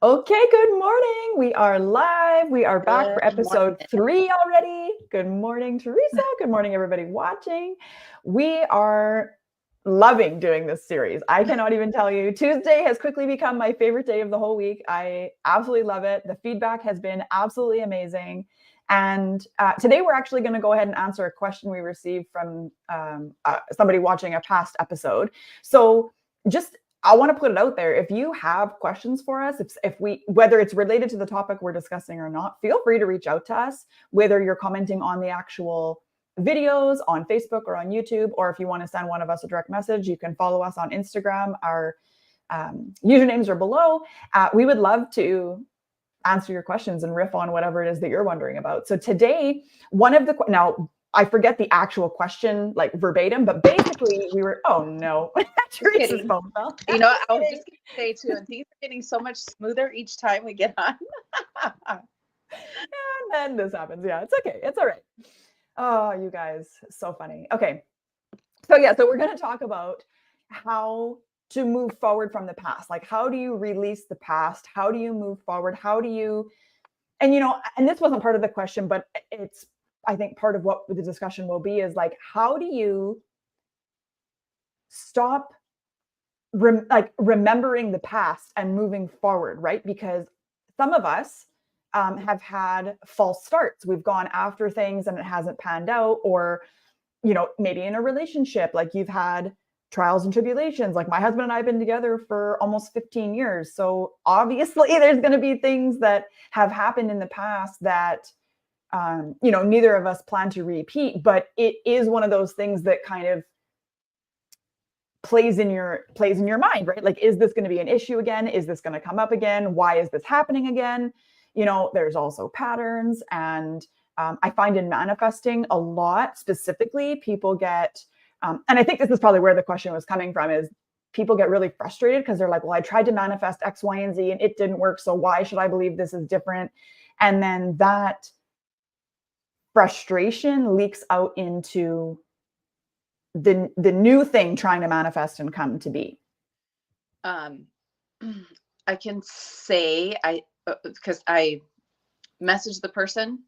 Okay, good morning. We are live. We are back for Good episode morning. 3 already. Good morning, Teresa. Good morning, everybody watching. We are loving doing this series. I cannot even tell you. Tuesday has quickly become my favorite day of the whole week. I absolutely love it. The feedback has been absolutely amazing. And today we're actually going to go ahead and answer a question we received from somebody watching a past episode. So just I want to put it out there. If you have questions for us, if we, whether it's related to the topic we're discussing or not, feel free to reach out to us, whether you're commenting on the actual videos on Facebook or on YouTube, or if you want to send one of us a direct message, you can follow us on Instagram. Our usernames are below. We would love to answer your questions and riff on whatever it is that you're wondering about. So today, now I forget the actual question like verbatim, but basically we were, oh no, Teresa's phone fell. You know, I was just going to say too, and things are getting so much smoother each time we get on. And then this happens. Yeah, it's okay. It's all right. Oh, you guys, so funny. Okay. So we're going to talk about how to move forward from the past. Like, how do you release the past? How do you move forward? How do you, and this wasn't part of the question, but it's, I think part of what the discussion will be is like, how do you stop remembering the past and moving forward, right? Because some of us have had false starts. We've gone after things and it hasn't panned out, or, maybe in a relationship, like you've had trials and tribulations. Like my husband and I have been together for almost 15 years. So obviously there's going to be things that have happened in the past that, neither of us plan to repeat, but it is one of those things that kind of plays in your mind, right? Like, is this going to be an issue again? Is this going to come up again? Why is this happening again? There's also patterns. And I find in manifesting a lot, specifically, people get, and I think this is probably where the question was coming from, is people get really frustrated because they're like, well, I tried to manifest X, Y, and Z and it didn't work. So why should I believe this is different? And then that frustration leaks out into the new thing trying to manifest and come to be. I can say because I messaged the person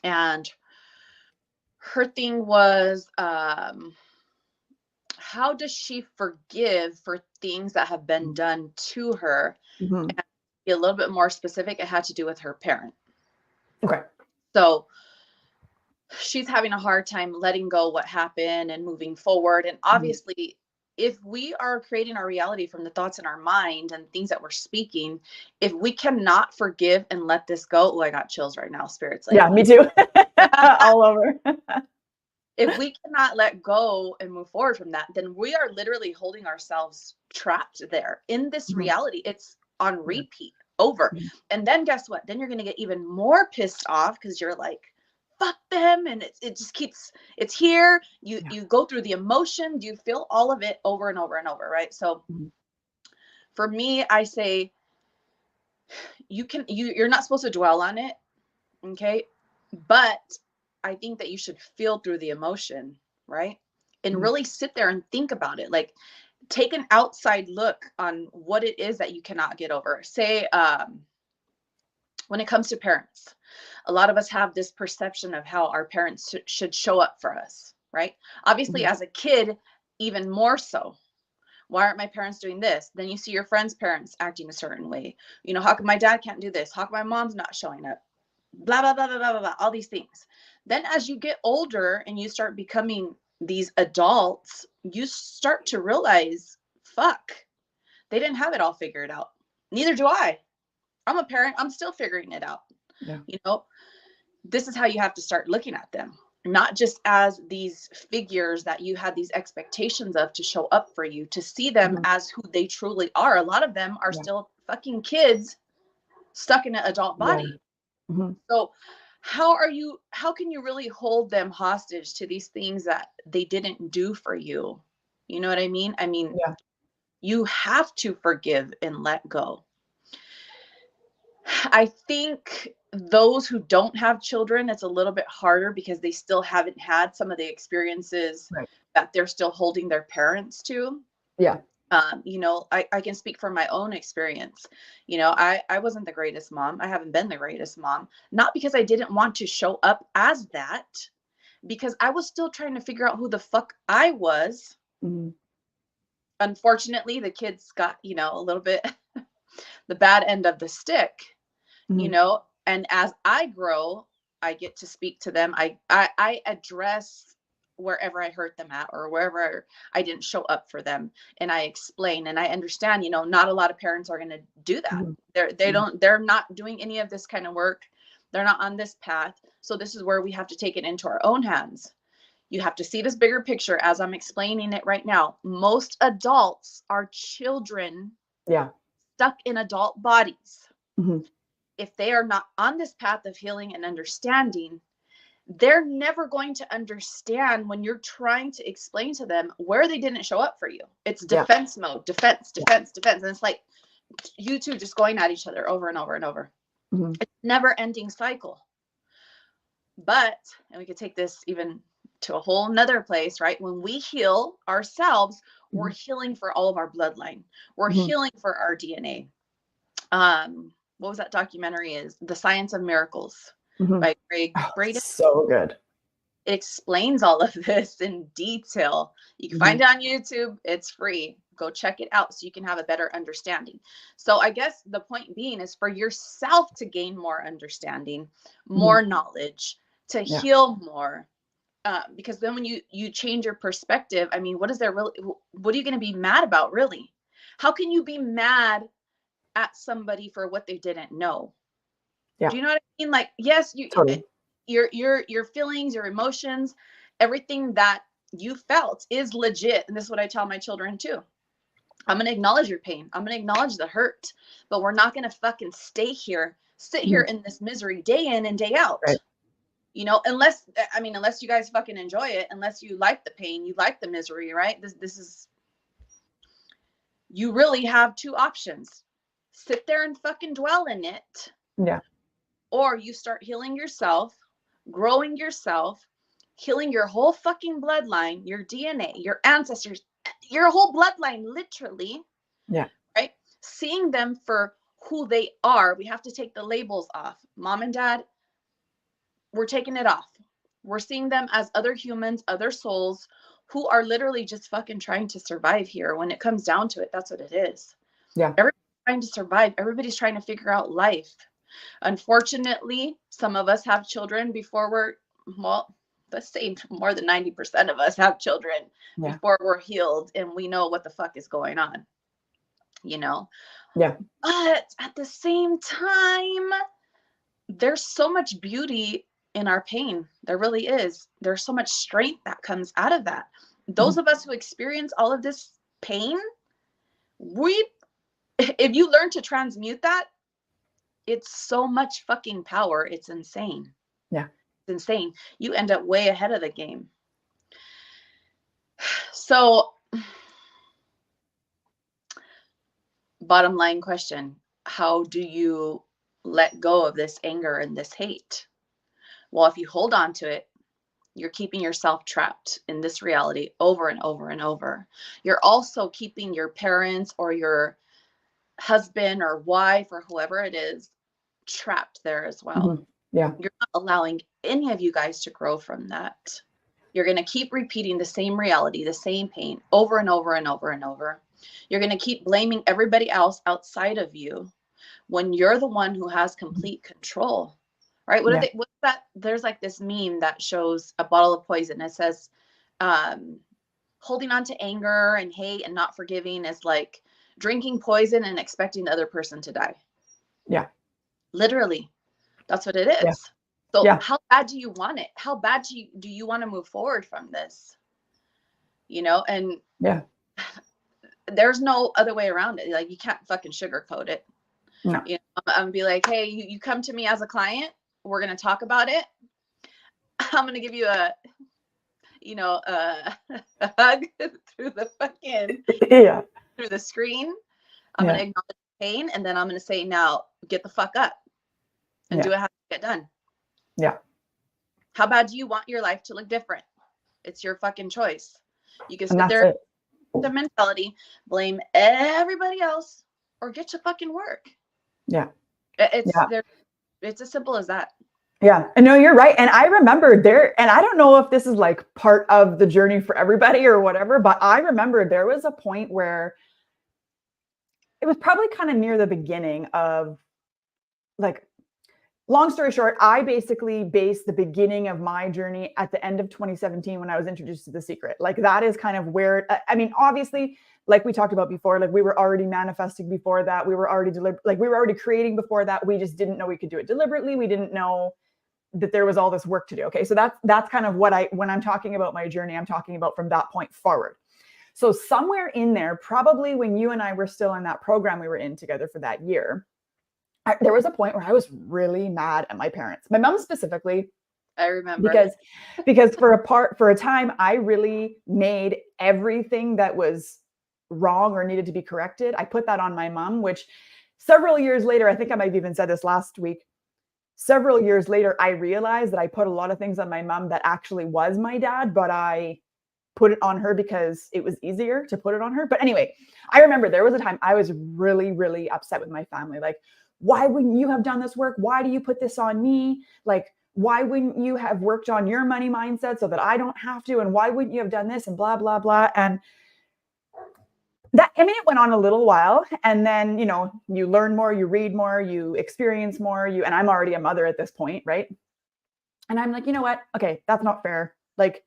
and her thing was, how does she forgive for things that have been done to her? Mm-hmm. And to be a little bit more specific, it had to do with her parent. Okay. So she's having a hard time letting go what happened and moving forward. And obviously, if we are creating our reality from the thoughts in our mind and things that we're speaking, if we cannot forgive and let this go, oh, I got chills right now, spirits. Like, yeah, me too. All over. If we cannot let go and move forward from that, then we are literally holding ourselves trapped there in this reality. It's on repeat over. And then guess what? Then you're going to get even more pissed off because you're like, fuck them. And it just keeps, it's here. You go through the emotion. You feel all of it over and over and over. Right. So for me, I say you're not supposed to dwell on it. Okay. But I think that you should feel through the emotion, right? And really sit there and think about it. Like, take an outside look on what it is that you cannot get over. Say, when it comes to parents, a lot of us have this perception of how our parents should show up for us, right? Obviously, as a kid, even more so. Why aren't my parents doing this? Then you see your friends' parents acting a certain way. How come my dad can't do this? How come my mom's not showing up? Blah, blah, blah, blah, blah, blah, blah, all these things. Then as you get older and you start becoming these adults, you start to realize, fuck, they didn't have it all figured out. Neither do I. I'm a parent. I'm still figuring it out. Yeah. This is how you have to start looking at them, not just as these figures that you had these expectations of to show up for you, to see them as who they truly are. A lot of them are still fucking kids stuck in an adult body. So how can you really hold them hostage to these things that they didn't do for you? You know what I mean? I mean, you have to forgive and let go. I think those who don't have children, it's a little bit harder because they still haven't had some of the experiences that they're still holding their parents to. Yeah. You know, I can speak from my own experience. You know, I wasn't the greatest mom. I haven't been the greatest mom, not because I didn't want to show up as that, because I was still trying to figure out who the fuck I was. Mm-hmm. Unfortunately, the kids got, you know, a little bit the bad end of the stick, Mm-hmm. you know, and as I grow, I get to speak to them. I address wherever I hurt them at, or wherever I didn't show up for them. And I explain, and I understand, you know, not a lot of parents are going to do that. Mm-hmm. They're not doing any of this kind of work. They're not on this path. So this is where we have to take it into our own hands. You have to see this bigger picture as I'm explaining it right now. Most adults are children Yeah. stuck in adult bodies. Mm-hmm. If they are not on this path of healing and understanding, they're never going to understand when you're trying to explain to them where they didn't show up for you. It's defense mode, defense. And it's like you two just going at each other over and over and over. Mm-hmm. It's a never ending cycle. But, and we could take this even to a whole nother place, right? When we heal ourselves, we're healing for all of our bloodline. We're healing for our DNA. What was that documentary? Is The Science of Miracles by Greg Braden. So good. It explains all of this in detail. You can find it on YouTube. It's free. Go check it out so you can have a better understanding. So I guess the point being is for yourself to gain more understanding, more knowledge, to heal more. Because then when you change your perspective, I mean, what are you going to be mad about, really? How can you be mad at somebody for what they didn't know? Yeah. Do you know what I mean? Like, yes, Totally. your feelings, your emotions, everything that you felt is legit. And this is what I tell my children too. I'm going to acknowledge your pain. I'm going to acknowledge the hurt, but we're not going to fucking sit here in this misery day in and day out. Right. You know, unless you guys fucking enjoy it, unless you like the pain, you like the misery, right? This is, you really have two options. Sit there and fucking dwell in it. Yeah. Or you start healing yourself, growing yourself, healing your whole fucking bloodline, your DNA, your ancestors, your whole bloodline, literally. Yeah. Right? Seeing them for who they are. We have to take the labels off. Mom and dad, we're taking it off. We're seeing them as other humans, other souls who are literally just fucking trying to survive here. When it comes down to it, that's what it is. Yeah. Everybody's trying to survive. Everybody's trying to figure out life. Unfortunately, some of us have children before let's say more than 90% of us have children before we're healed and we know what the fuck is going on, you know? Yeah. But at the same time, there's so much beauty in our pain. There really is. There's so much strength that comes out of that. Those of us who experience all of this pain, if you learn to transmute that, it's so much fucking power. It's insane. Yeah. It's insane. You end up way ahead of the game. So, bottom line question, how do you let go of this anger and this hate? Well, if you hold on to it, you're keeping yourself trapped in this reality over and over and over. You're also keeping your parents or your husband or wife or whoever it is trapped there as well. Yeah. You're not allowing any of you guys to grow from that. You're going to keep repeating the same reality, the same pain over and over and over and over. You're going to keep blaming everybody else outside of you when you're the one who has complete control, right? What's that? There's like this meme that shows a bottle of poison. It says, holding on to anger and hate and not forgiving is like drinking poison and expecting the other person to die. Yeah. Literally. That's what it is. Yeah. So how bad do you want it? How bad do you want to move forward from this? You know, and there's no other way around it. Like, you can't fucking sugarcoat it. No. You know, I'm gonna be like, hey, you come to me as a client. We're gonna talk about it. I'm gonna give you a hug through the fucking through the screen. I'm gonna acknowledge pain, and then I'm gonna say, now get the fuck up and do it how to get done. Yeah. How bad do you want your life to look different? It's your fucking choice. You can sit and that's there. it. the mentality, blame everybody else, or get to fucking work. Yeah. It's Yeah. there. It's as simple as that. Yeah. And no, you're right. And I remember there, and I don't know if this is like part of the journey for everybody or whatever, but I remember there was a point where it was probably kind of near the beginning of, like, long story short, I basically based the beginning of my journey at the end of 2017 when I was introduced to The Secret. Like, that is kind of where, I mean, obviously, like we talked about before, like we were already manifesting before that. We were already we were already creating before that. We just didn't know we could do it deliberately. We didn't know that there was all this work to do. Okay. So that's kind of what when I'm talking about my journey, I'm talking about from that point forward. So somewhere in there, probably when you and I were still in that program we were in together for that year, there was a point where I was really mad at my parents, my mom specifically. I remember. Because for a time, I really made everything that was wrong or needed to be corrected, I put that on my mom, which several years later, I think I might have even said this last week, several years later, I realized that I put a lot of things on my mom that actually was my dad, but I put it on her because it was easier to put it on her. But anyway, I remember there was a time I was really, really upset with my family. Like, why wouldn't you have done this work? Why do you put this on me? Like, why wouldn't you have worked on your money mindset so that I don't have to? And why wouldn't you have done this? And blah, blah, blah. And that, I mean, it went on a little while. And then, you learn more, you read more, you experience more, and I'm already a mother at this point, right? And I'm like, you know what? Okay, that's not fair. Like,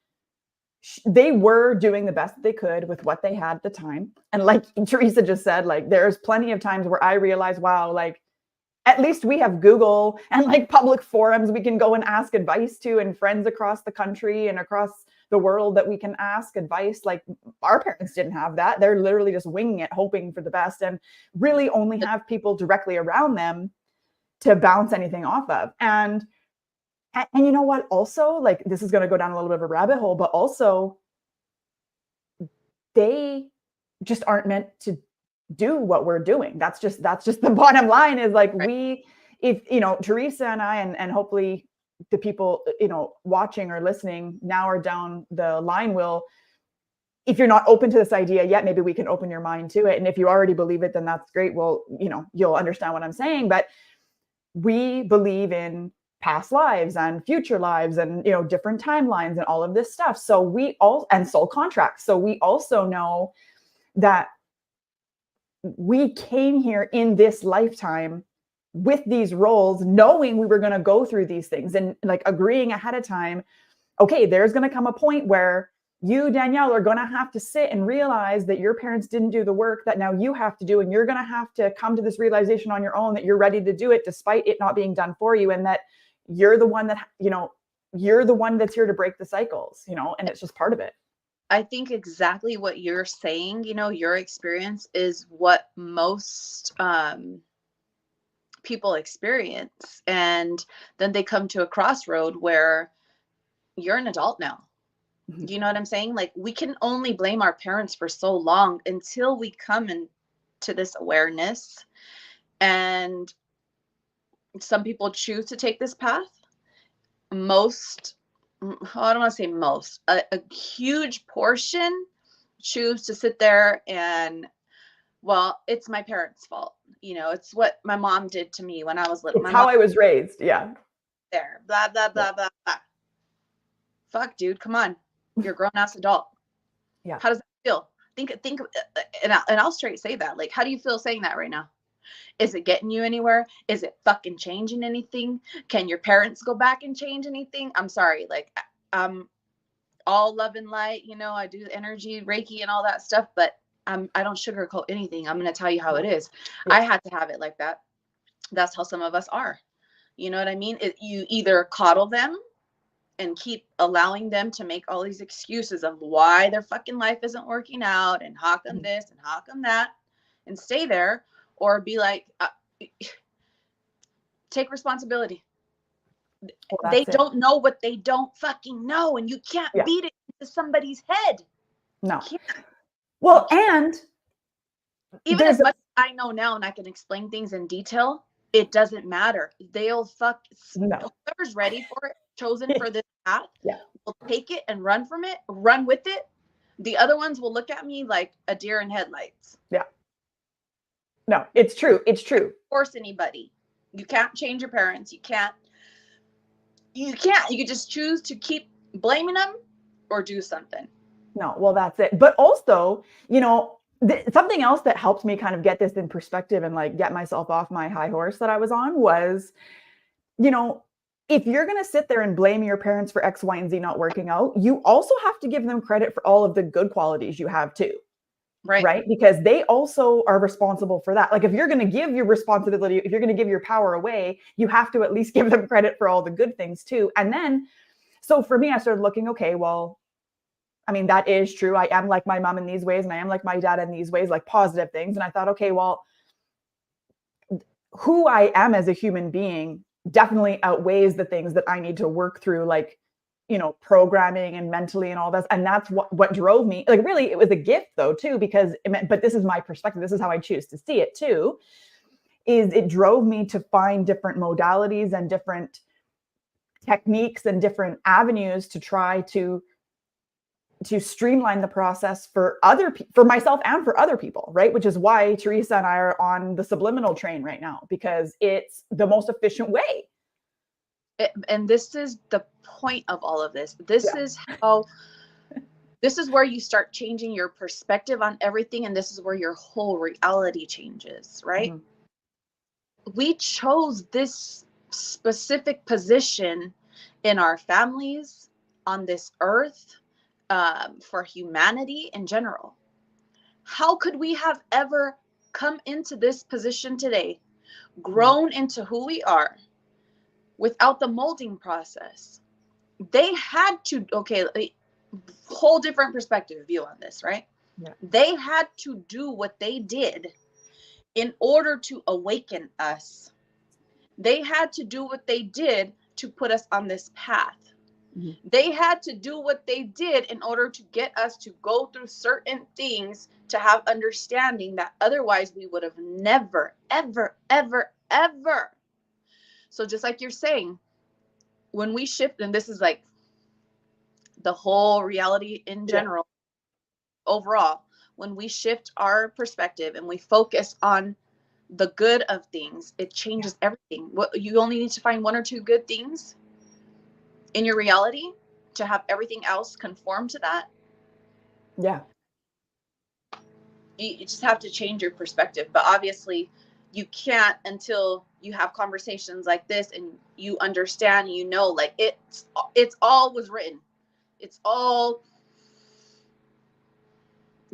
they were doing the best they could with what they had at the time. And like Teresa just said, like, there's plenty of times where I realize, wow, like, at least we have Google and like public forums we can go and ask advice to, and friends across the country and across the world that we can ask advice. Like, our parents didn't have that. They're literally just winging it, hoping for the best, and really only have people directly around them to bounce anything off of. And you know what? Also, like, this is going to go down a little bit of a rabbit hole, but also they just aren't meant to do what we're doing. That's just the bottom line, is like, right. If Teresa and I, and hopefully the people, watching or listening now or down the line will, if you're not open to this idea yet, maybe we can open your mind to it. And if you already believe it, then that's great. Well, you'll understand what I'm saying, but we believe in past lives and future lives and, different timelines and all of this stuff. So and soul contracts. So we also know that we came here in this lifetime with these roles, knowing we were going to go through these things, and like agreeing ahead of time, okay, there's going to come a point where you, Danielle, are going to have to sit and realize that your parents didn't do the work that now you have to do. And you're going to have to come to this realization on your own that you're ready to do it despite it not being done for you. And that you're the one that, you're the one that's here to break the cycles, and it's just part of it. I think exactly what you're saying, your experience is what most people experience. And then they come to a crossroad where you're an adult now. Mm-hmm. You know what I'm saying? Like, we can only blame our parents for so long until we come into this awareness. And some people choose to take this path. I don't want to say most, a huge portion choose to sit there and, well, it's my parents' fault. It's what my mom did to me when I was little. It's how I was raised. Yeah. There, blah, blah, blah, blah, blah. Fuck, dude, come on. You're a grown-ass adult. Yeah. How does that feel? Think, and I'll straight say that. Like, how do you feel saying that right now? Is it getting you anywhere? Is it fucking changing anything? Can your parents go back and change anything? I'm sorry. Like, I'm all love and light, I do energy, Reiki and all that stuff, but I don't sugarcoat anything. I'm going to tell you how it is. Yeah. I had to have it like that. That's how some of us are. You know what I mean? You either coddle them and keep allowing them to make all these excuses of why their fucking life isn't working out, and how come this and how come that, and stay there, or be like, take responsibility. Well, they don't know what they don't fucking know, and you can't beat it into somebody's head. No. Well, and even as much as I know now and I can explain things in detail, it doesn't matter. They'll whoever's ready for it, chosen for this path, will take it and run with it, The other ones will look at me like a deer in headlights. Yeah. No, it's true. It's true. Force anybody. You can't change your parents. You can't. You can just choose to keep blaming them or do something. No, well, that's it. But also, you know, something else that helped me kind of get this in perspective and like get myself off my high horse that I was on was, you know, if you're going to sit there and blame your parents for X, Y, and Z not working out, you also have to give them credit for all of the good qualities you have too. Right. Because they also are responsible for that. Like if you're going to give your responsibility, if you're going to give your power away, you have to at least give them credit for all the good things too. And then, so for me, I started looking, okay, well, I mean, that is true. I am like my mom in these ways, and I am like my dad in these ways, like positive things. And I thought, okay, well, who I am as a human being definitely outweighs the things that I need to work through, like, you know, programming and mentally and all this. And that's what drove me. Like, really, it was a gift though, too, because it meant, but this is my perspective. This is how I choose to see it too, is it drove me to find different modalities and different techniques and different avenues to try to streamline the process for for myself and for other people, right? Which is why Teresa and I are on the subliminal train right now, because it's the most efficient way. And this is the point of all of this. This is where you start changing your perspective on everything. And this is where your whole reality changes, right? Mm-hmm. We chose this specific position in our families, on this earth, for humanity in general. How could we have ever come into this position today, grown into who we are, without the molding process? They had to, whole different perspective view on this, right? Yeah. They had to do what they did in order to awaken us. They had to do what they did to put us on this path. Mm-hmm. They had to do what they did in order to get us to go through certain things, to have understanding that otherwise we would have never, ever, ever, ever. So just like you're saying, when we shift, and this is like the whole reality in general, overall, when we shift our perspective and we focus on the good of things, it changes everything. You only need to find one or two good things in your reality to have everything else conform to that. Yeah. You just have to change your perspective. But obviously you can't until you have conversations like this and you understand, you know, like it's all was written. It's all,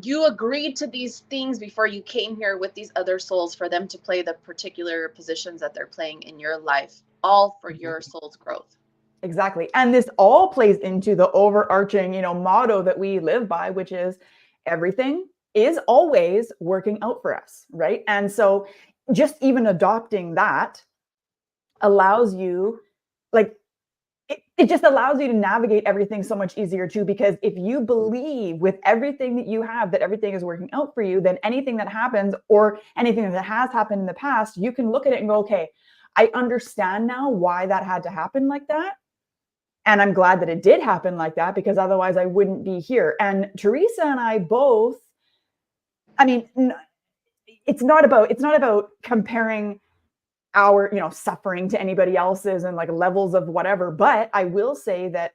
you agreed to these things before you came here with these other souls for them to play the particular positions that they're playing in your life, all for your soul's growth. Exactly. And this all plays into the overarching, you know, motto that we live by, which is everything is always working out for us, right? And so just even adopting that allows you, like, it just allows you to navigate everything so much easier too, because if you believe with everything that you have that everything is working out for you, then anything that happens or anything that has happened in the past, you can look at it and go, okay, I understand now why that had to happen like that. And I'm glad that it did happen like that, because otherwise I wouldn't be here. And Teresa and I both, I mean, it's not about comparing our, you know, suffering to anybody else's and like levels of whatever. But I will say that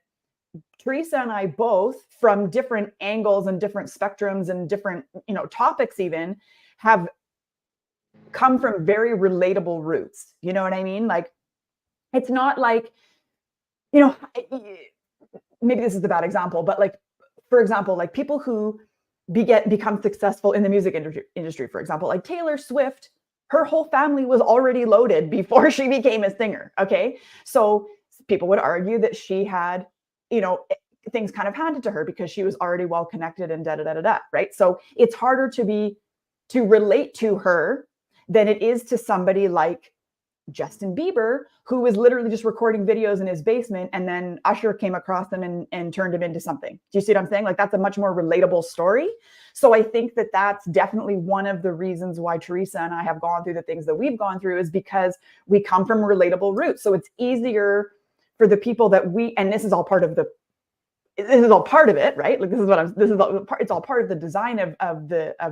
Teresa and I both, from different angles and different spectrums and different, you know, topics even, have come from very relatable roots. You know what I mean? Like, it's not like, you know, maybe this is a bad example, but like, for example, like people who become successful in the music industry, for example, like Taylor Swift, her whole family was already loaded before she became a singer. Okay. So people would argue that she had, you know, things kind of handed to her because she was already well connected and right? So it's harder to relate to her than it is to somebody like Justin Bieber, who was literally just recording videos in his basement, and then Usher came across him and turned him into something. Do you see what I'm saying? Like, that's a much more relatable story. So I think that that's definitely one of the reasons why Teresa and I have gone through the things that we've gone through, is because we come from relatable roots. So it's easier for the people that and this is all part of the this is all part of it, right? Like this is all, it's all part of the design of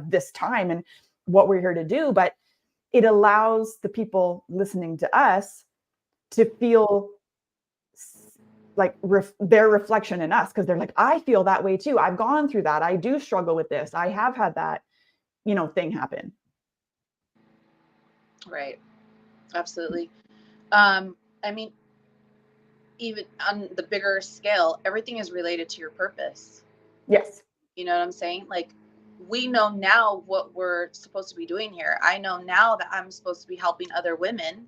this time and what we're here to do. But it allows the people listening to us to feel like their reflection in us, because they're like, I feel that way too. I've gone through that. I do struggle with this. I have had that, thing happen. Right. Absolutely. I mean, even on the bigger scale, everything is related to your purpose. Yes. You know what I'm saying? Like, we know now what we're supposed to be doing here. I know now that I'm supposed to be helping other women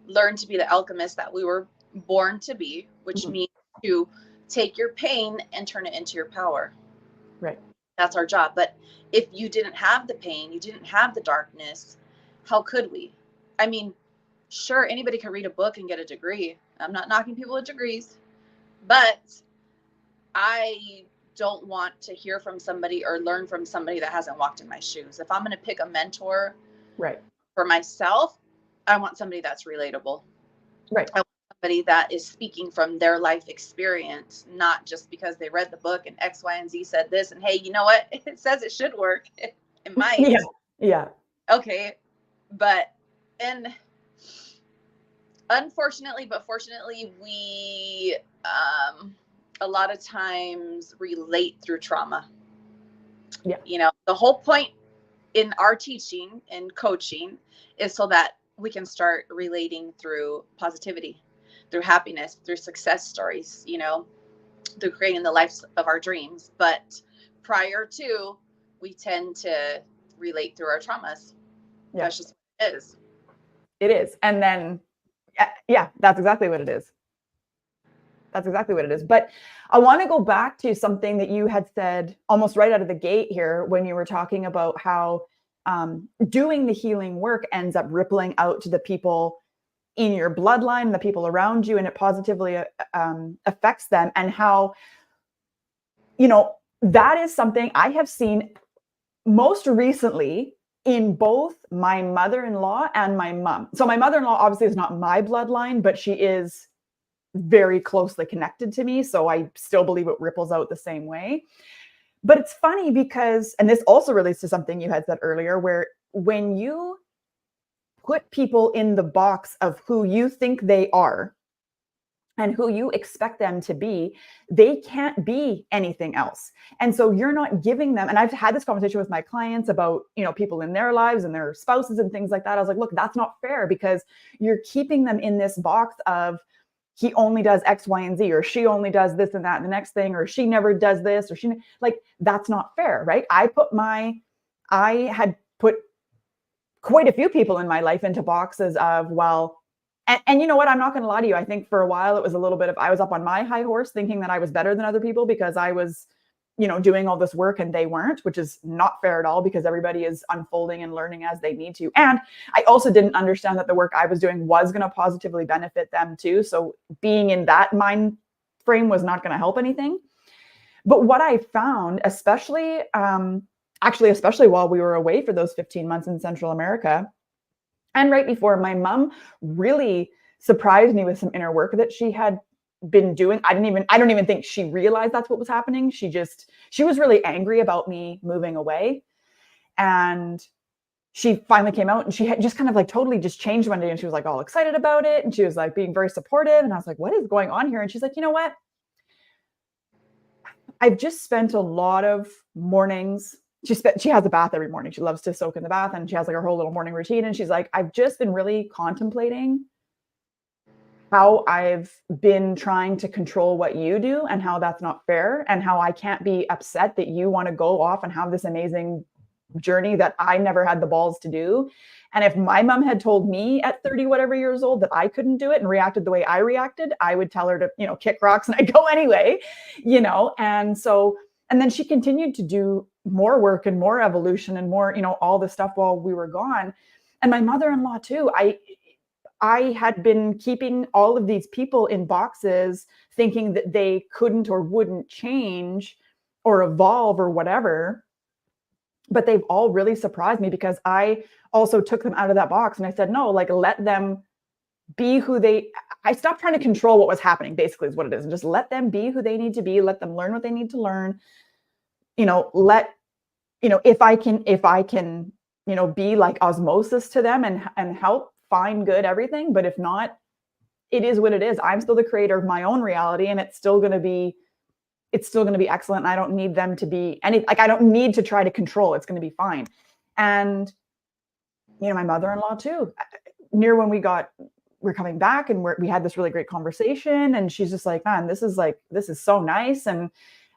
learn to be the alchemist that we were born to be, which means to take your pain and turn it into your power. Right. That's our job. But if you didn't have the pain, you didn't have the darkness, how could we? I mean, sure, anybody can read a book and get a degree. I'm not knocking people with degrees, but I don't want to hear from somebody or learn from somebody that hasn't walked in my shoes. If I'm going to pick a mentor for myself, I want somebody that's relatable. Right. I want somebody that is speaking from their life experience, not just because they read the book and X, Y, and Z said this. And hey, you know what? It says it should work. It might. Yeah. Yeah. Okay. But, and unfortunately, but fortunately, we, a lot of times relate through trauma. Yeah. The whole point in our teaching and coaching is so that we can start relating through positivity, through happiness, through success stories, through creating the lives of our dreams. But prior to, we tend to relate through our traumas. Yeah. That's just what it is. It is. And then, yeah, that's exactly what it is. That's exactly what it is. But I want to go back to something that you had said almost right out of the gate here when you were talking about how doing the healing work ends up rippling out to the people in your bloodline, the people around you, and it positively affects them. And how, that is something I have seen most recently in both my mother-in-law and my mom. So my mother-in-law obviously is not my bloodline, but she is very closely connected to me. So I still believe it ripples out the same way. But it's funny because, and this also relates to something you had said earlier, where when you put people in the box of who you think they are and who you expect them to be, they can't be anything else. And so you're not giving them, and I've had this conversation with my clients about, people in their lives and their spouses and things like that. I was like, look, that's not fair, because you're keeping them in this box of, he only does X, Y, and Z, or she only does this and that and the next thing, or she never does this, or that's not fair, right? I had put quite a few people in my life into boxes of, well, and you know what? I'm not going to lie to you. I think for a while it was a little bit of, I was up on my high horse thinking that I was better than other people because I was, doing all this work and they weren't, which is not fair at all, because everybody is unfolding and learning as they need to. And I also didn't understand that the work I was doing was going to positively benefit them too. So being in that mind frame was not going to help anything. But what I found, especially while we were away for those 15 months in Central America, and right before, my mom really surprised me with some inner work that she had been doing. I don't even think she realized that's what was happening. She was really angry about me moving away. And she finally came out and she had just kind of like totally just changed one day. And she was like all excited about it. And she was like being very supportive. And I was like, what is going on here? And she's like, you know what? I've just spent a lot of mornings. She has a bath every morning. She loves to soak in the bath, and she has like her whole little morning routine. And she's like, I've just been really contemplating how I've been trying to control what you do and how that's not fair, and how I can't be upset that you want to go off and have this amazing journey that I never had the balls to do. And if my mom had told me at 30 whatever years old that I couldn't do it and reacted the way I reacted, I would tell her to, kick rocks, and I'd go anyway, And so, and then she continued to do more work and more evolution and more, all this stuff while we were gone. And my mother-in-law too, I had been keeping all of these people in boxes thinking that they couldn't or wouldn't change or evolve or whatever. But they've all really surprised me, because I also took them out of that box and I said, no, like let them be who I stopped trying to control what was happening, basically is what it is. And just let them be who they need to be, let them learn what they need to learn. If I can, be like osmosis to them and help find good everything. But if not, it is what it is. I'm still the creator of my own reality, and it's still going to be excellent. I don't need them to be I don't need to try to control. It's going to be fine. And, my mother-in-law too, near when we're coming back and we had this really great conversation, and she's just like, man, this is so nice. And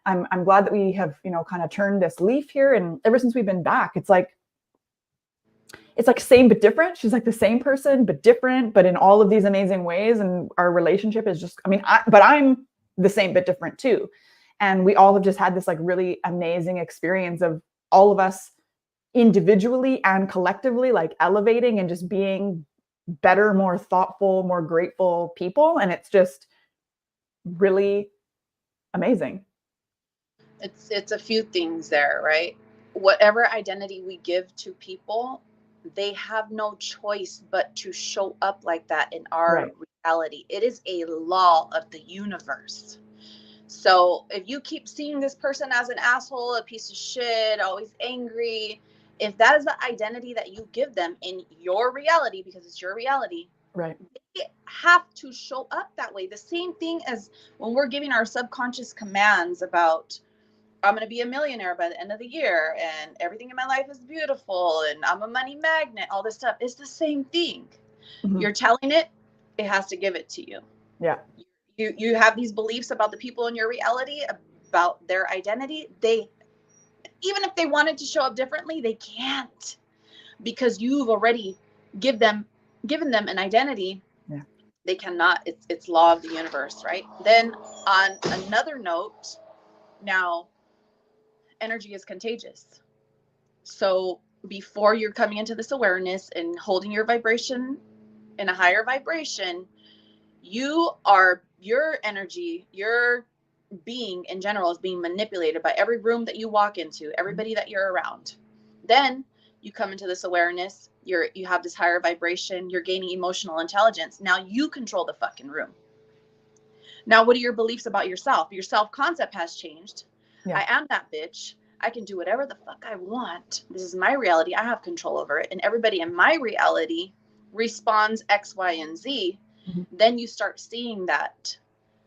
I'm glad that we have, kind of turned this leaf here. And ever since we've been back, it's like same but different. She's like the same person but different, but in all of these amazing ways. And our relationship is just, but I'm the same but different too. And we all have just had this like really amazing experience of all of us individually and collectively, like elevating and just being better, more thoughtful, more grateful people. And it's just really amazing. It's a few things there, right? Whatever identity we give to people, they have no choice but to show up like that in our reality. It is a law of the universe. So if you keep seeing this person as an asshole, a piece of shit, always angry, if that is the identity that you give them in your reality, because it's your reality, right, they have to show up that way. The same thing as when we're giving our subconscious commands about, I'm going to be a millionaire by the end of the year, and everything in my life is beautiful, and I'm a money magnet, all this stuff. It's the same thing. Mm-hmm. You're telling it, it has to give it to you. Yeah. You have these beliefs about the people in your reality, about their identity. Even if they wanted to show up differently, they can't, because you've already given them an identity. Yeah. They cannot. It's law of the universe, right? Then on another note, now, energy is contagious. So before you're coming into this awareness and holding your vibration in a higher vibration, your energy, your being in general is being manipulated by every room that you walk into, everybody that you're around. Then you come into this awareness, you have this higher vibration, you're gaining emotional intelligence. Now you control the fucking room. Now, what are your beliefs about yourself? Your self-concept has changed. Yeah. I am that bitch. I can do whatever the fuck I want. This is my reality. I have control over it. And everybody in my reality responds X, Y, and Z. Mm-hmm. Then you start seeing that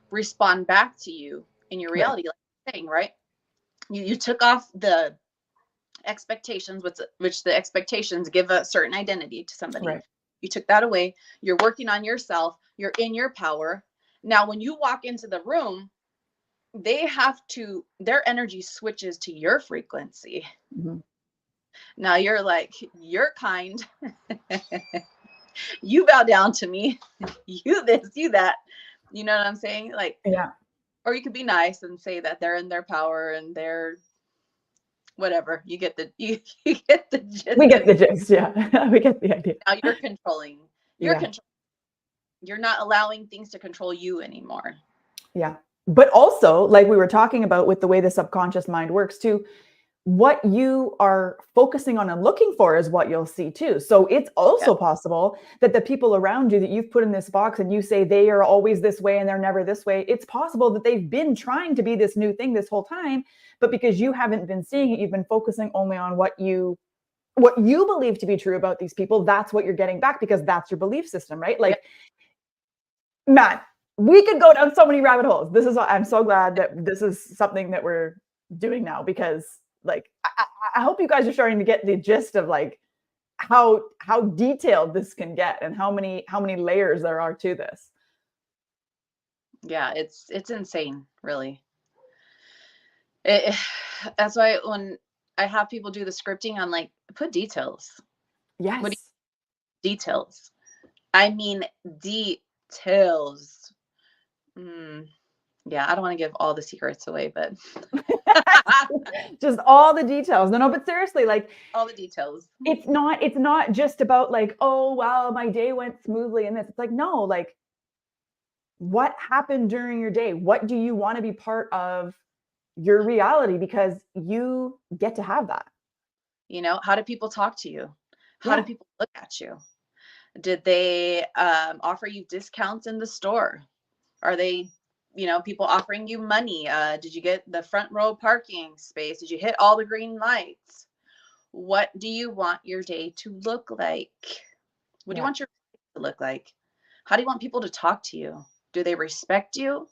respond back to you in your reality, like you're saying, right? You took off the expectations, which the expectations give a certain identity to somebody. Right. You took that away. You're working on yourself. You're in your power. Now, when you walk into the room, their energy switches to your frequency. Mm-hmm. Now you're like, you're kind. You bow down to me. You this, you that. You know what I'm saying? Like, yeah. Or you could be nice and say that they're in their power and they're whatever. You get the gist. We get the gist. Yeah. We get the idea. Now you're controlling. You're not allowing things to control you anymore. Yeah. But also, like we were talking about with the way the subconscious mind works too, what you are focusing on and looking for is what you'll see too. So it's also possible that the people around you that you've put in this box and you say they are always this way and they're never this way, it's possible that they've been trying to be this new thing this whole time, but because you haven't been seeing it, you've been focusing only on what you believe to be true about these people. That's what you're getting back because that's your belief system, right? Like, Matt, we could go down so many rabbit holes. I'm so glad that this is something that we're doing now because like, I hope you guys are starting to get the gist of like how detailed this can get and how many layers there are to this. Yeah, it's insane, really. That's why when I have people do the scripting, I'm like, put details. Yes. Details. I mean, details. Yeah, I don't want to give all the secrets away, but just all the details. No, but seriously, like all the details. It's not just about like, oh, wow, my day went smoothly and this. It's like, no, like what happened during your day? What do you want to be part of your reality? Because you get to have that. You know, how do people talk to you? How do people look at you? Did they offer you discounts in the store? Are they, people offering you money? Did you get the front row parking space? Did you hit all the green lights? What do you want your day to look like? What do you want your day to look like? How do you want people to talk to you? Do they respect you?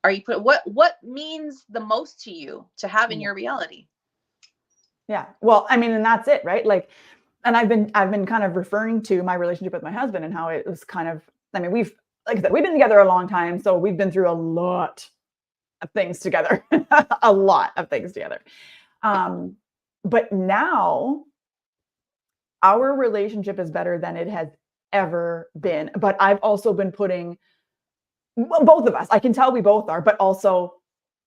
Are you what means the most to you to have in your reality? Yeah. Well, I mean, and that's it, right? Like, and I've been kind of referring to my relationship with my husband and how it was kind of, I mean, like I said, we've been together a long time. So we've been through a lot of things together, a lot of things together. But now our relationship is better than it has ever been. But I've also been putting, both of us, I can tell we both are, but also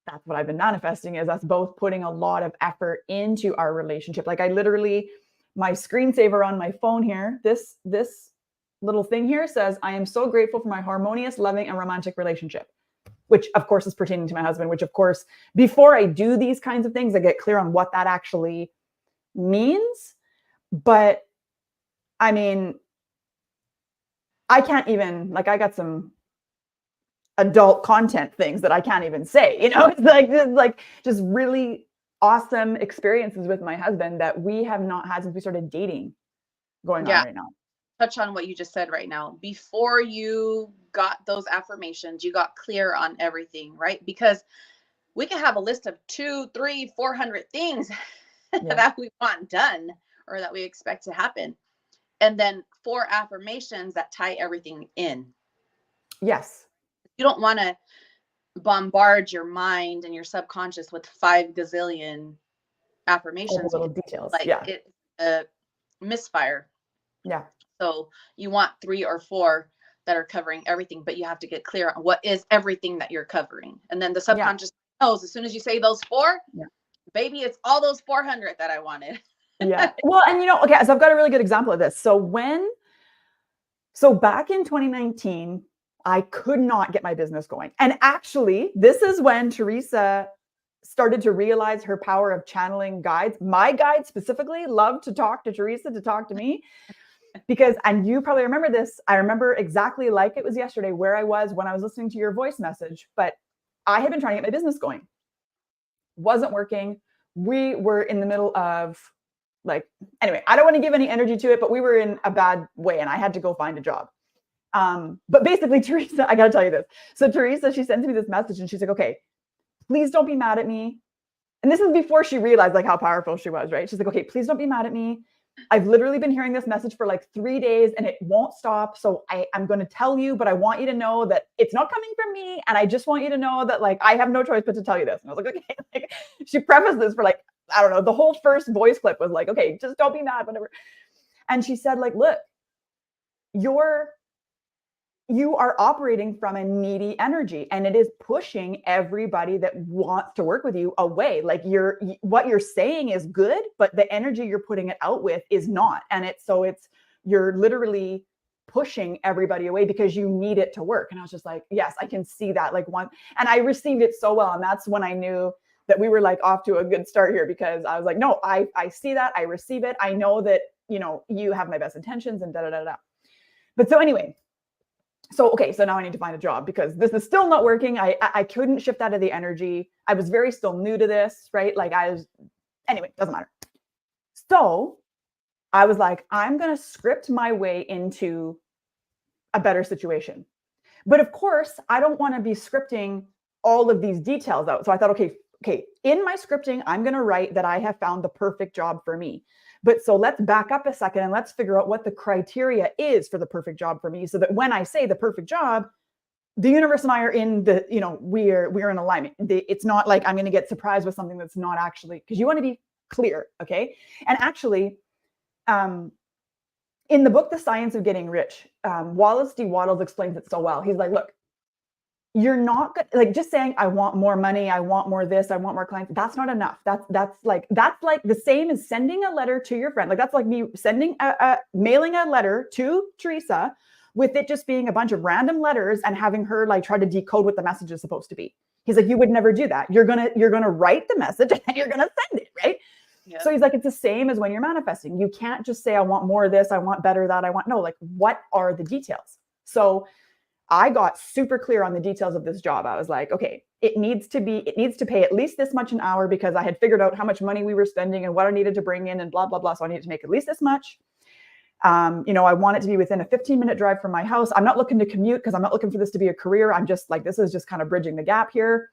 that's what I've been manifesting, is us both putting a lot of effort into our relationship. Like I literally, my screensaver on my phone here, this little thing here says, I am so grateful for my harmonious, loving, and romantic relationship, which of course is pertaining to my husband, which of course, before I do these kinds of things, I get clear on what that actually means. But I mean, I can't even, like, I got some adult content things that I can't even say, it's like just really awesome experiences with my husband that we have not had since we started dating going on right now. Touch on what you just said right now. Before you got those affirmations, you got clear on everything, right? Because we can have a list of 200, 300, 400 things that we want done or that we expect to happen. And then 4 affirmations that tie everything in. Yes. You don't want to bombard your mind and your subconscious with 5 gazillion affirmations. All the little details. Like it's a misfire. Yeah. So you want 3 or 4 that are covering everything, but you have to get clear on what is everything that you're covering. And then the subconscious knows as soon as you say those 4, baby, it's all those 400 that I wanted. Yeah. Well, and okay, so I've got a really good example of this. So back in 2019, I could not get my business going. And actually, this is when Teresa started to realize her power of channeling guides. My guides specifically love to talk to Teresa, to talk to me. Because, and you probably remember this, I remember exactly like it was yesterday where I was when I was listening to your voice message, but I had been trying to get my business going. Wasn't working. We were in the middle of anyway, I don't want to give any energy to it, but we were in a bad way and I had to go find a job. But basically, Teresa, I got to tell you this. So Teresa, she sends me this message and she's like, okay, please don't be mad at me. And this is before she realized how powerful she was, right? She's like, okay, please don't be mad at me. I've literally been hearing this message for 3 days and it won't stop. So I'm going to tell you, but I want you to know that it's not coming from me. And I just want you to know that I have no choice but to tell you this. And I was like, okay. She prefaced this for I don't know, the whole first voice clip was okay, just don't be mad, whatever. And she said, look, you are operating from a needy energy and it is pushing everybody that wants to work with you away. What you're saying is good, but the energy you're putting it out with is not. And you're literally pushing everybody away because you need it to work. And I was just like, yes, I can see that and I received it so well. And that's when I knew that we were off to a good start here, because I was like, no, I see that, I receive it. I know that, you have my best intentions and da. But so anyway, so now I need to find a job because this is still not working. I couldn't shift out of the energy. I was still new to this, right? Anyway, doesn't matter. So I was like, I'm going to script my way into a better situation. But of course, I don't want to be scripting all of these details out. So I thought, okay, in my scripting, I'm going to write that I have found the perfect job for me. But so let's back up a second and let's figure out what the criteria is for the perfect job for me, so that when I say the perfect job, the universe and I are in the, we're in alignment. It's not like I'm going to get surprised with something that's not actually, because you want to be clear. Okay. And actually, in the book, The Science of Getting Rich, Wallace D. Wattles explains it so well. He's like, look, you're not just saying, I want more money, I want more this, I want more clients. That's not enough. That's the same as sending a letter to your friend. That's like me mailing a letter to Teresa with it just being a bunch of random letters and having her try to decode what the message is supposed to be. He's like, you would never do that. You're gonna write the message and you're gonna send it, right? Yeah. So he's like, it's the same as when you're manifesting. You can't just say, I want more of this, I want better that, I want, no, like, what are the details? So I got super clear on the details of this job. I was like, okay, it needs to pay at least this much an hour, because I had figured out how much money we were spending and what I needed to bring in and blah, blah, blah. So I needed to make at least this much. I want it to be within a 15-minute drive from my house. I'm not looking to commute, because I'm not looking for this to be a career. I'm just like, this is just kind of bridging the gap here.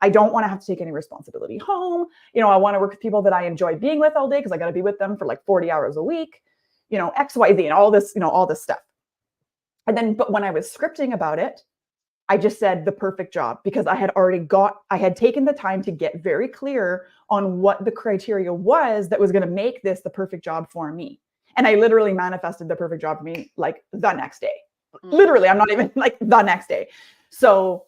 I don't want to have to take any responsibility home. I want to work with people that I enjoy being with all day, because I got to be with them for like 40 hours a week, X, Y, Z, and all this stuff. And then, but when I was scripting about it, I just said the perfect job, because I had taken the time to get very clear on what the criteria was that was going to make this the perfect job for me. And I literally manifested the perfect job for me like the next day. Literally, I'm not even like the next day. So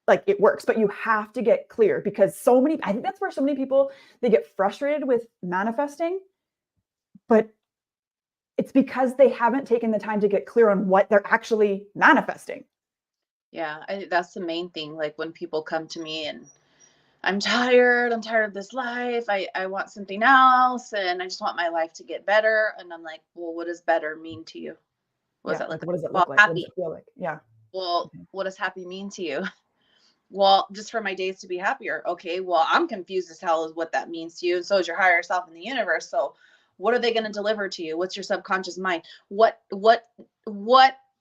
like, it works, but you have to get clear, because I think that's where so many people, they get frustrated with manifesting, but it's because they haven't taken the time to get clear on what they're actually manifesting. Yeah, that's the main thing. Like, when people come to me and I'm tired of this life, I want something else, and I just want my life to get better. And I'm like, well, what does better mean to you? What does that look like? What does it Well, look like? happy. What does it feel like? Yeah. Well, what does happy mean to you? Well, just for my days to be happier. Okay, well, I'm confused as hell as what that means to you. And so is your higher self in the universe. So what are they going to deliver to you? What's your subconscious mind? What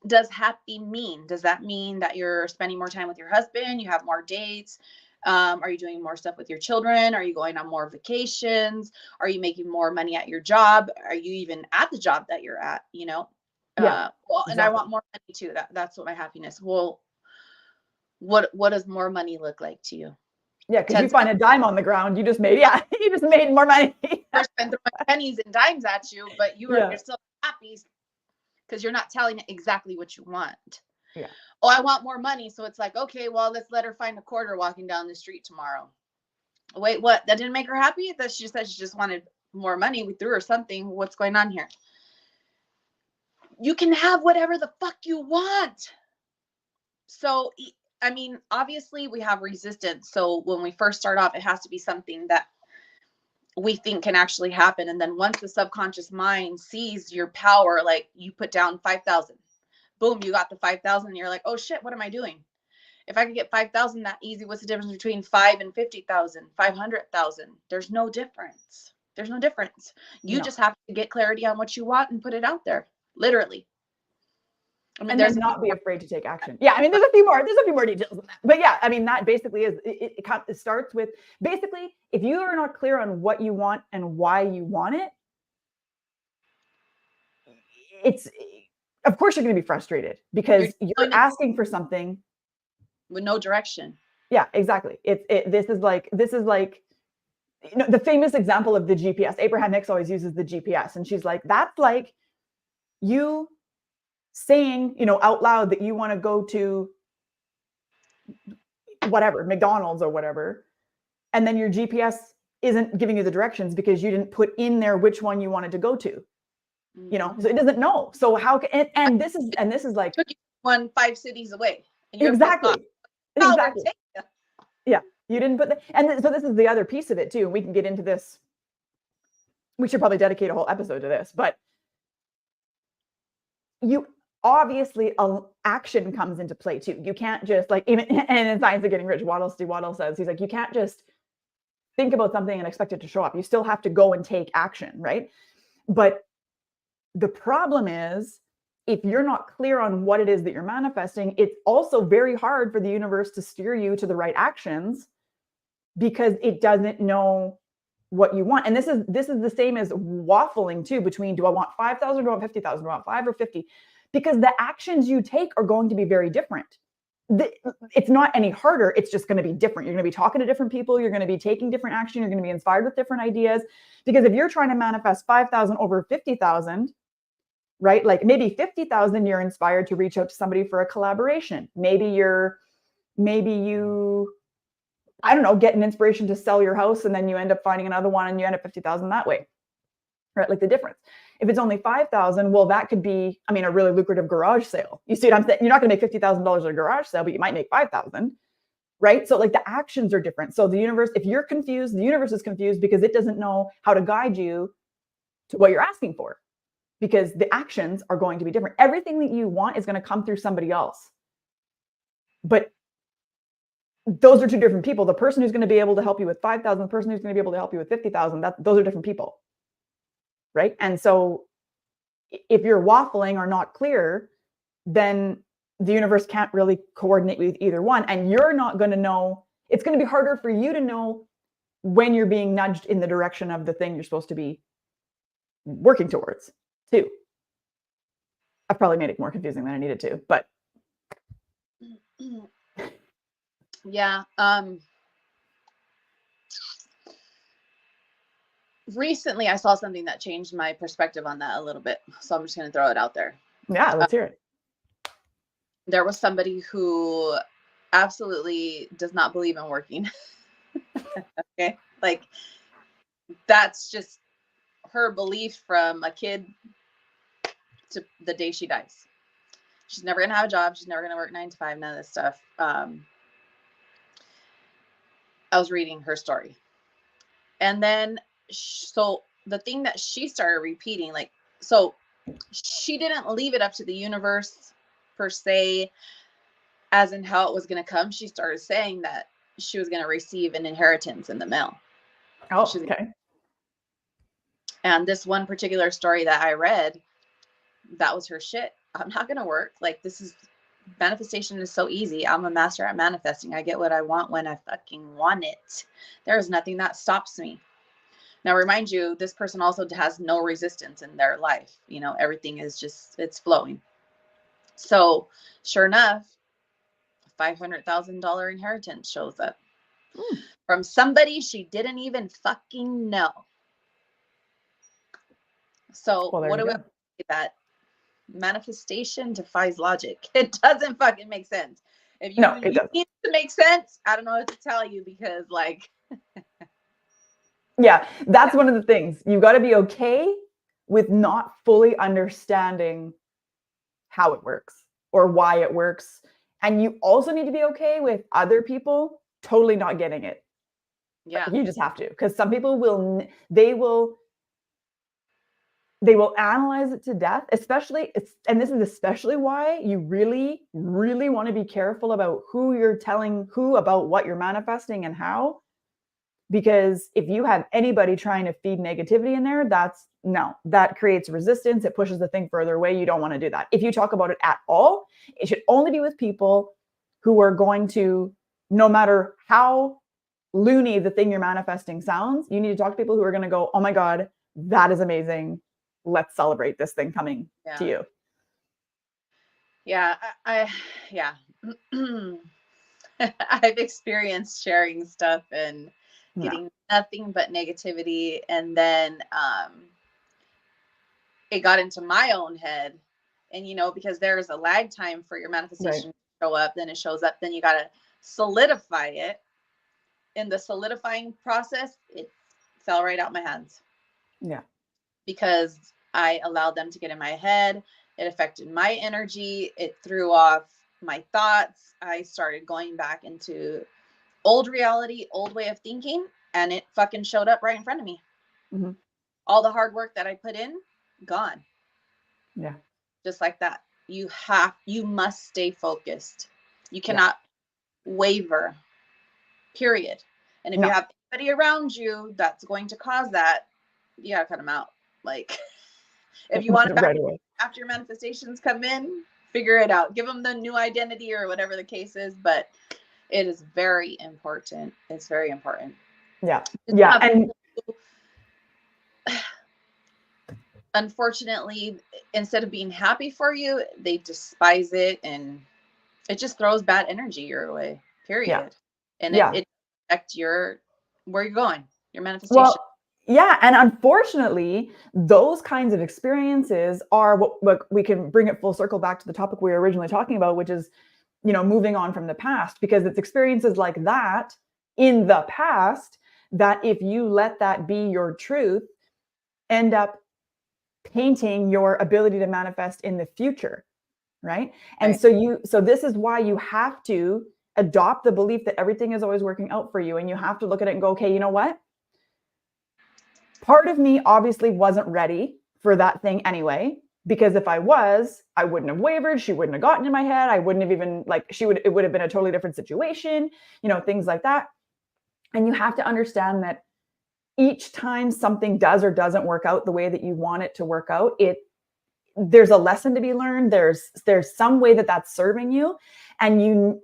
does happy mean? Does that mean that you're spending more time with your husband? You have more dates? Are you doing more stuff with your children? Are you going on more vacations? Are you making more money at your job? Are you even at the job that you're at? Yeah. Well, exactly. And I want more money too. That's what my happiness. Well, what does more money look like to you? Yeah, because you find a dime on the ground, you just made more money. They're throwing pennies and dimes at you, but you're still happy because you're not telling it exactly what you want. Yeah. Oh, I want more money. So it's like, okay, well, let's let her find a quarter walking down the street tomorrow. Wait, what? That didn't make her happy? That she said she just wanted more money. We threw her something. What's going on here? You can have whatever the fuck you want. So, I mean, obviously we have resistance. So when we first start off, it has to be something that we think can actually happen. And then once the subconscious mind sees your power, like you put down 5,000, boom, you got the 5,000 and you're like, oh shit, what am I doing? If I could get 5,000 that easy, what's the difference between 5 and 50,000, 500,000? There's no difference. There's no difference. You just have to get clarity on what you want and put it out there, literally. I mean, and then not be afraid to take action. Yeah, I mean, there's a few more details in that. But yeah, I mean, that basically is, it starts with, basically, if you are not clear on what you want and why you want it, it's, of course you're going to be frustrated, because you're asking for something with no direction. Yeah, exactly. This is like, the famous example of the GPS. Abraham Hicks always uses the GPS, and she's like, that's like you saying, out loud that you want to go to whatever, McDonald's or whatever, and then your GPS isn't giving you the directions because you didn't put in there which one you wanted to go to. So it doesn't know. So how can, and this is like, took you 5 cities away. Exactly. Yeah, you didn't put so this is the other piece of it too. We can get into this. We should probably dedicate a whole episode to this, but you obviously action comes into play too. You can't just like, even, and in Science of Getting Rich, Steve Waddle says, he's like, you can't just think about something and expect it to show up. You still have to go and take action, right? But the problem is, if you're not clear on what it is that you're manifesting, it's also very hard for the universe to steer you to the right actions, because it doesn't know what you want. And this is the same as waffling too, between, do I want 5,000 or do I want 50,000? Do I want 5 or 50? Because the actions you take are going to be very different. It's not any harder. It's just going to be different. You're going to be talking to different people. You're going to be taking different action. You're going to be inspired with different ideas. Because if you're trying to manifest 5,000 over 50,000, right? Like maybe 50,000, you're inspired to reach out to somebody for a collaboration. Maybe you, I don't know, get an inspiration to sell your house, and then you end up finding another one and you end up 50,000 that way, right? Like the difference. If it's only 5,000, well, that could be, I mean, a really lucrative garage sale. You see what I'm saying? You're not going to make $50,000 at a garage sale, but you might make 5,000, right? So like the actions are different. So the universe, if you're confused, the universe is confused because it doesn't know how to guide you to what you're asking for, because the actions are going to be different. Everything that you want is going to come through somebody else. But those are two different people. The person who's going to be able to help you with 5,000, the person who's going to be able to help you with 50,000, those are different people. Right? And so if you're waffling or not clear, then the universe can't really coordinate with either one. And you're not going to know, it's going to be harder for you to know when you're being nudged in the direction of the thing you're supposed to be working towards too. I've probably made it more confusing than I needed to, but yeah. Recently I saw something that changed my perspective on that a little bit. So I'm just going to throw it out there. Yeah, let's hear it. There was somebody who absolutely does not believe in working. Okay. Like that's just her belief from a kid to the day she dies. She's never going to have a job. She's never going to work 9 to 5, none of this stuff. I was reading her story. And then, so the thing that she started repeating, like, so she didn't leave it up to the universe per se, as in how it was going to come. She started saying that she was going to receive an inheritance in the mail. Oh, okay. And this one particular story that I read, that was her shit. I'm not going to work. Like, this is, manifestation is so easy. I'm a master at manifesting. I get what I want when I fucking want it. There is nothing that stops me. Now, remind you, this person also has no resistance in their life. You know, everything is just, it's flowing. So sure enough, $500,000 inheritance shows up from somebody she didn't even fucking know. So what do we say? That manifestation defies logic. It doesn't fucking make sense. If you, you need to make sense, I don't know what to tell you, because like yeah, that's one of the things. You've got to be okay with not fully understanding how it works or why it works. And you also need to be okay with other people totally not getting it. Yeah. You just have to, because some people will analyze it to death, especially and this is especially why you really, really want to be careful about who you're telling who about what you're manifesting and how. Because if you have anybody trying to feed negativity in there, that creates resistance. It pushes the thing further away. You don't want to do that. If you talk about it at all, it should only be with people who are going to, no matter how loony the thing you're manifesting sounds, you need to talk to people who are going to go, oh my God, that is amazing. Let's celebrate this thing coming to you. Yeah. Yeah. I've experienced sharing stuff and getting nothing but negativity. And then it got into my own head. And, you know, because there is a lag time for your manifestation to show up, then it shows up, then you got to solidify it. In the solidifying process, it fell right out my hands. Yeah. Because I allowed them to get in my head. It affected my energy. It threw off my thoughts. I started going back into old reality, old way of thinking, and it fucking showed up right in front of me. Mm-hmm. All the hard work that I put in, gone. Yeah. Just like that. You must stay focused. You cannot waver, period. And if you have anybody around you that's going to cause that, you gotta cut them out. Like, if you want to back after your manifestations come in, figure it out. Give them the new identity or whatever the case is. But it is very important. It's very important. Yeah. Yeah. And unfortunately, instead of being happy for you, they despise it, and it just throws bad energy your way, period. Yeah. And it affects where you're going, your manifestation. Well, yeah. And unfortunately, those kinds of experiences are what we can bring it full circle back to the topic we were originally talking about, which is, you know, moving on from the past, because it's experiences like that in the past that, if you let that be your truth, end up painting your ability to manifest in the future. Right. And so this is why you have to adopt the belief that everything is always working out for you. And you have to look at it and go, okay, you know what? Part of me obviously wasn't ready for that thing anyway, because if I was, I wouldn't have wavered. She wouldn't have gotten in my head. I wouldn't have even it would have been a totally different situation, things like that. And you have to understand that each time something does or doesn't work out the way that you want it to work out, there's a lesson to be learned. There's some way that that's serving you. And you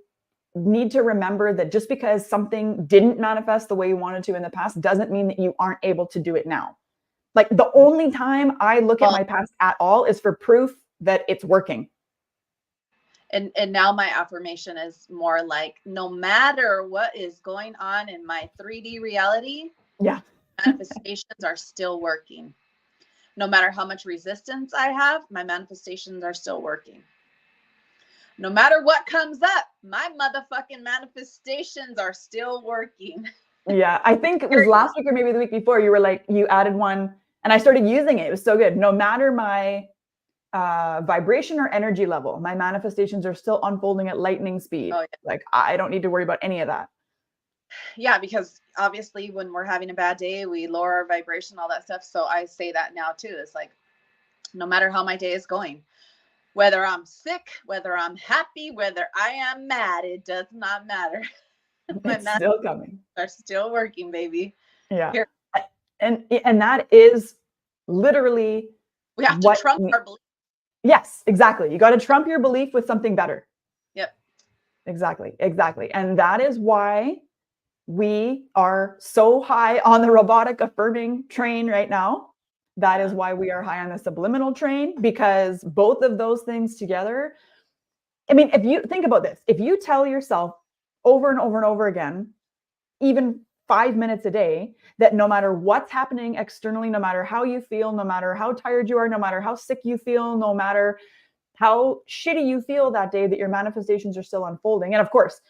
need to remember that just because something didn't manifest the way you wanted to in the past doesn't mean that you aren't able to do it now. Like the only time I look at my past at all is for proof that it's working. And now my affirmation is more like, no matter what is going on in my 3D reality, manifestations are still working. No matter how much resistance I have, my manifestations are still working. No matter what comes up, my motherfucking manifestations are still working. Yeah, I think it was last week or maybe the week before, you were like, you added one and I started using it. It was so good. No matter my vibration or energy level, my manifestations are still unfolding at lightning speed. Oh, yeah. Like I don't need to worry about any of that. Yeah, because obviously when we're having a bad day, we lower our vibration, all that stuff. So I say that now too. It's like, no matter how my day is going, whether I'm sick, whether I'm happy, whether I am mad, it does not matter. It's still coming. They're still working, baby. Yeah. Here. And that is literally we have to trump our belief. Yes, exactly. You got to trump your belief with something better. Yep. Exactly. And that is why we are so high on the robotic affirming train right now. That is why we are high on the subliminal train, because both of those things together. I mean, if you think about this, if you tell yourself over and over and over again, even 5 minutes a day, that no matter what's happening externally, no matter how you feel, no matter how tired you are, no matter how sick you feel, no matter how shitty you feel that day, that your manifestations are still unfolding. And of course,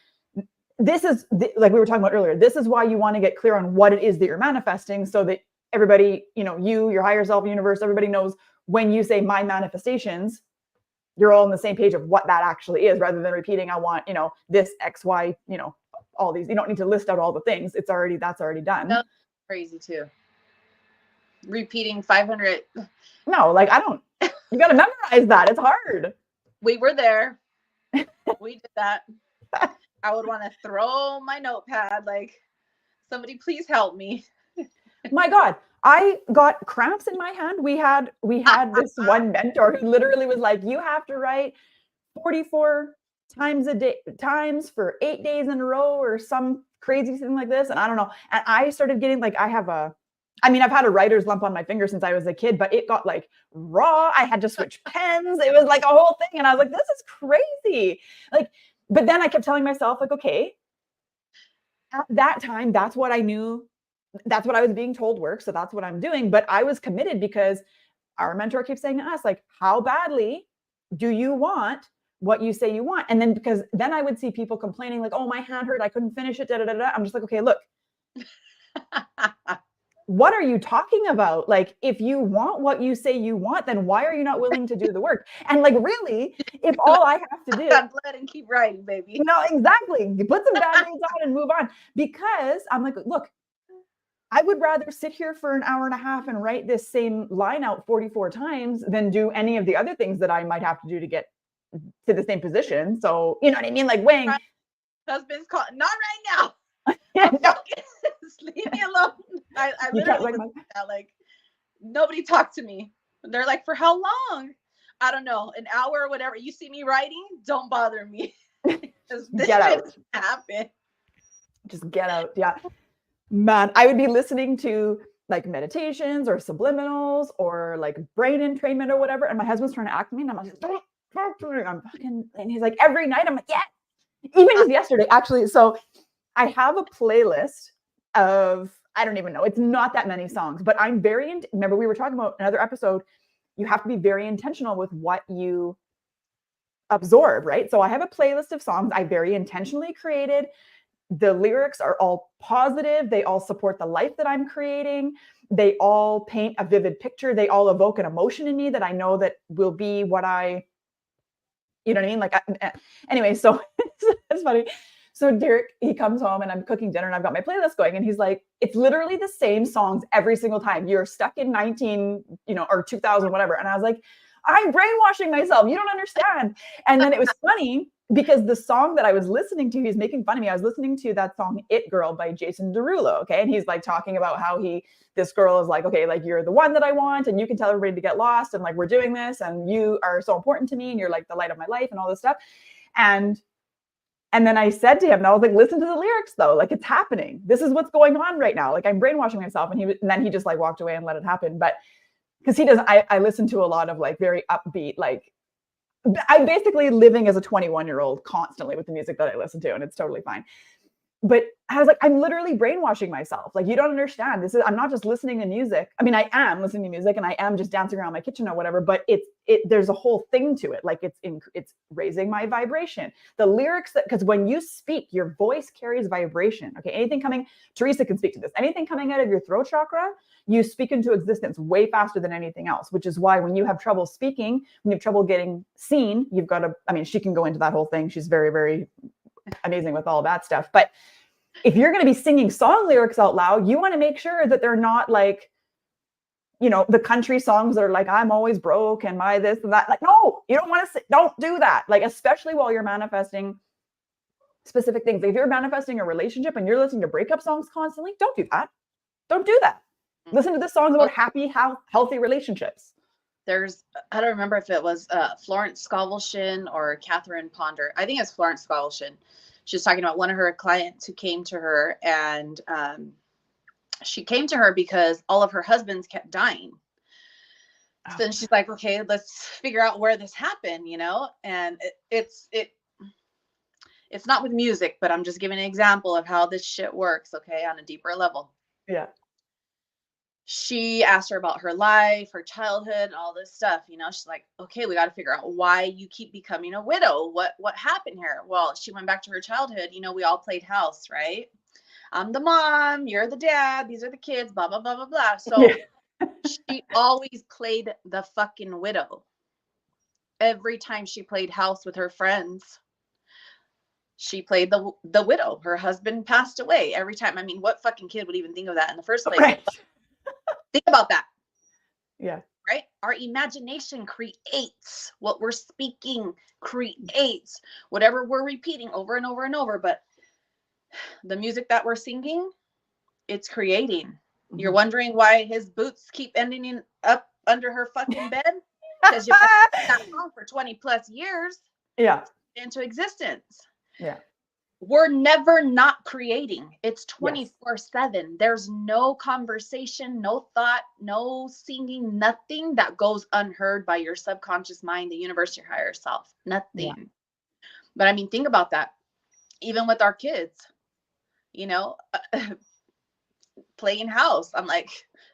this is like we were talking about earlier, this is why you want to get clear on what it is that you're manifesting, so that everybody, your higher self, universe, everybody knows when you say my manifestations, you're all on the same page of what that actually is, rather than repeating, I want, this X, Y, all these. You don't need to list out all the things. That's already done. That's crazy too. Repeating 500. No, like you got to memorize that. It's hard. We were there. We did that. I would want to throw my notepad, like, somebody please help me. My God, I got cramps in my hand. We had this one mentor who literally was like, you have to write 44 times a day, times for 8 days in a row, or some crazy thing like this. And I don't know. And I started getting like, I've had a writer's lump on my finger since I was a kid, but it got like raw. I had to switch pens. It was like a whole thing. And I was like, this is crazy. Like, but then I kept telling myself, like, okay, at that time, that's what I knew. That's what I was being told works. So that's what I'm doing. But I was committed, because our mentor keeps saying to us, like, how badly do you want what you say you want? And then, because then I would see people complaining like, oh, my hand hurt, I couldn't finish it. Da, da, da, da. I'm just like, okay, look, what are you talking about? Like, if you want what you say you want, then why are you not willing to do the work? And like, really, if all I have to do, blood and keep writing, baby. No, exactly. Put some bad names on and move on. Because I'm like, look, I would rather sit here for an hour and a half and write this same line out 44 times than do any of the other things that I might have to do to get to the same position. So, you know what I mean? Like, weighing. Husband's calling. Not right now. No. Leave me alone. I literally like, nobody talk to me. They're like, for how long? I don't know, an hour or whatever. You see me writing, don't bother me. This get out. Happen. Just get out. Yeah. Man, I would be listening to like meditations or subliminals or like brain entrainment or whatever. And my husband's trying to act me. And I'm like, I'm fucking, and he's like, every night. I'm like, yeah. Even just yesterday, actually. So I have a playlist of, I don't even know, it's not that many songs, but I'm remember we were talking about another episode, you have to be very intentional with what you absorb, right? So I have a playlist of songs I very intentionally created. The lyrics are all positive. They all support the life that I'm creating. They all paint a vivid picture. They all evoke an emotion in me that I know that will be what you know what I mean? Like, anyway, so it's funny. So Derek, he comes home and I'm cooking dinner and I've got my playlist going and he's like, it's literally the same songs every single time. You're stuck in 19, or 2000, whatever. And I was like, I'm brainwashing myself. You don't understand. And then it was funny because the song that I was listening to, he's making fun of me. I was listening to that song It Girl by Jason Derulo. Okay. And he's like talking about how this girl is like, okay, like you're the one that I want and you can tell everybody to get lost and like we're doing this and you are so important to me and you're like the light of my life and all this stuff. And then I said to him, and I was like, listen to the lyrics though. Like it's happening. This is what's going on right now. Like I'm brainwashing myself. And then he just like walked away and let it happen. But because he does, I listen to a lot of like very upbeat, like I'm basically living as a 21-year-old constantly with the music that I listen to, and it's totally fine. But I was like, I'm literally brainwashing myself. Like, you don't understand. I'm not just listening to music. I mean, I am listening to music and I am just dancing around my kitchen or whatever, but there's a whole thing to it. Like it's raising my vibration. The lyrics because when you speak, your voice carries vibration. Okay. Teresa can speak to this. Anything coming out of your throat chakra, you speak into existence way faster than anything else, which is why when you have trouble speaking, when you have trouble getting seen, she can go into that whole thing. She's very, very amazing with all that stuff. But if you're going to be singing song lyrics out loud, you want to make sure that they're not like, the country songs that are like, I'm always broke and my this and that. Like, no, you don't want to don't do that. Like, especially while you're manifesting specific things. Like if you're manifesting a relationship and you're listening to breakup songs constantly, don't do that. Don't do that. Listen to the songs about happy, healthy relationships. I don't remember if it was Florence Scovelshire or Catherine Ponder. I think it's Florence Scovelshire. She was talking about one of her clients who came to her, and she came to her because all of her husbands kept dying. So then she's like, okay, let's figure out where this happened, and it's not with music, but I'm just giving an example of how this shit works, okay, on a deeper level. Yeah. She asked her about her life, her childhood, and all this stuff. She's like, okay, we got to figure out why you keep becoming a widow. What happened here? Well, she went back to her childhood. We all played house, right? I'm the mom, you're the dad, these are the kids, blah, blah, blah, blah, blah. So she always played the fucking widow. Every time she played house with her friends, she played the widow. Her husband passed away every time. I mean, what fucking kid would even think of that in the first place? Right. Think about that. Yeah. Right? Our imagination creates what we're speaking, creates whatever we're repeating over and over and over. But the music that we're singing, it's creating. Mm-hmm. You're wondering why his boots keep ending up under her fucking bed? Because you've been that song for 20 plus years. Yeah. Into existence. Yeah. We're never not creating. It's 24/7. There's no conversation, no thought, no singing, nothing that goes unheard by your subconscious mind, the universe, your higher self. Nothing. Yeah. But I mean, think about that. Even with our kids, playing house. I'm like,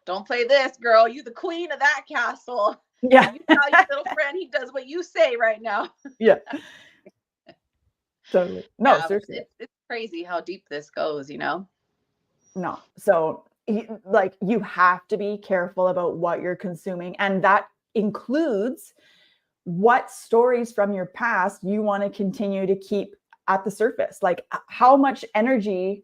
don't play this, girl. You the queen of that castle. Yeah. You tell your little friend he does what you say right now. Yeah. Totally. No, yeah, seriously. It's crazy how deep this goes, No. So you have to be careful about what you're consuming. And that includes what stories from your past you want to continue to keep at the surface. Like how much energy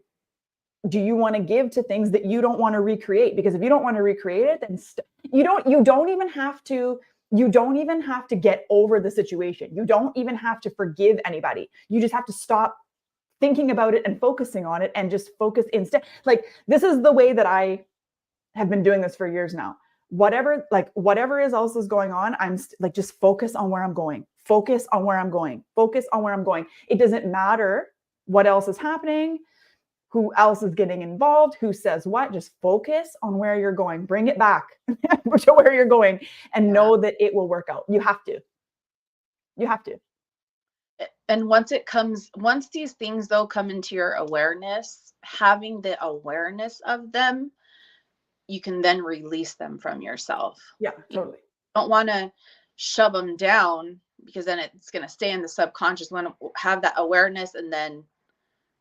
do you want to give to things that you don't want to recreate? Because if you don't want to recreate it, then you don't even have to get over the situation. You don't even have to forgive anybody. You just have to stop thinking about it and focusing on it and just focus instead. Like this is the way that I have been doing this for years now. Whatever else is going on, I'm just focus on where I'm going. Focus on where I'm going. Focus on where I'm going. It doesn't matter what else is happening, who else is getting involved, who says what, just focus on where you're going. Bring it back to where you're going and know that it will work out. You have to. And once these things though come into your awareness, having the awareness of them, you can then release them from yourself. Yeah, totally. You don't want to shove them down because then it's going to stay in the subconscious. You want to have that awareness and then,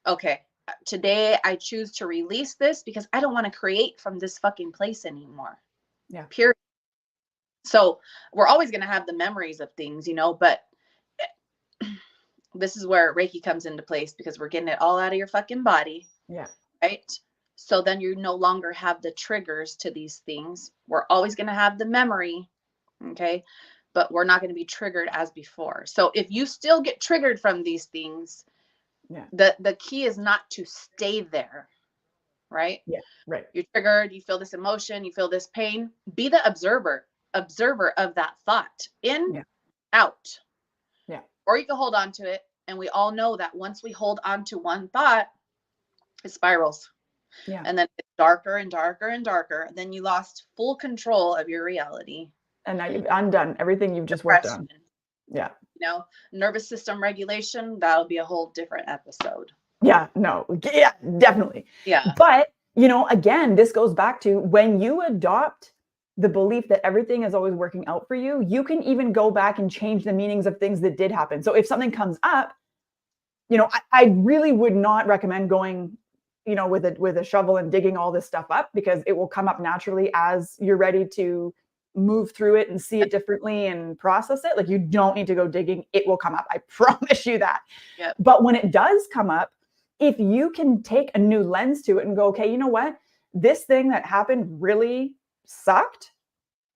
okay, today I choose to release this because I don't want to create from this fucking place anymore. Yeah. Period. So we're always going to have the memories of things, but this is where Reiki comes into place, because we're getting it all out of your fucking body. Yeah. Right. So then you no longer have the triggers to these things. We're always going to have the memory. Okay. But we're not going to be triggered as before. So if you still get triggered from these things, Yeah. the key is not to stay there. Right. Yeah. Right. You're triggered. You feel this emotion. You feel this pain. Be the observer of that thought, in, Yeah. out. Yeah. Or you can hold on to it. And we all know that once we hold on to one thought, it spirals. Yeah. And then it's darker and darker and darker. Then you lost full control of your reality. And now you've undone everything you've just worked on. Yeah. You know, nervous system regulation, that'll be a whole different episode. Yeah, no, yeah, definitely. Yeah. But, you know, again, this goes back to when you adopt the belief that everything is always working out for you, you can even go back and change the meanings of things that did happen. So if something comes up, you know, I really would not recommend going, you know, with a shovel and digging all this stuff up, because it will come up naturally as you're ready to move through it and see it differently and process it. Like, you don't need to go digging. It will come up. I promise you that. Yep. But when it does come up, if you can take a new lens to it and go, okay, you know what? This thing that happened really sucked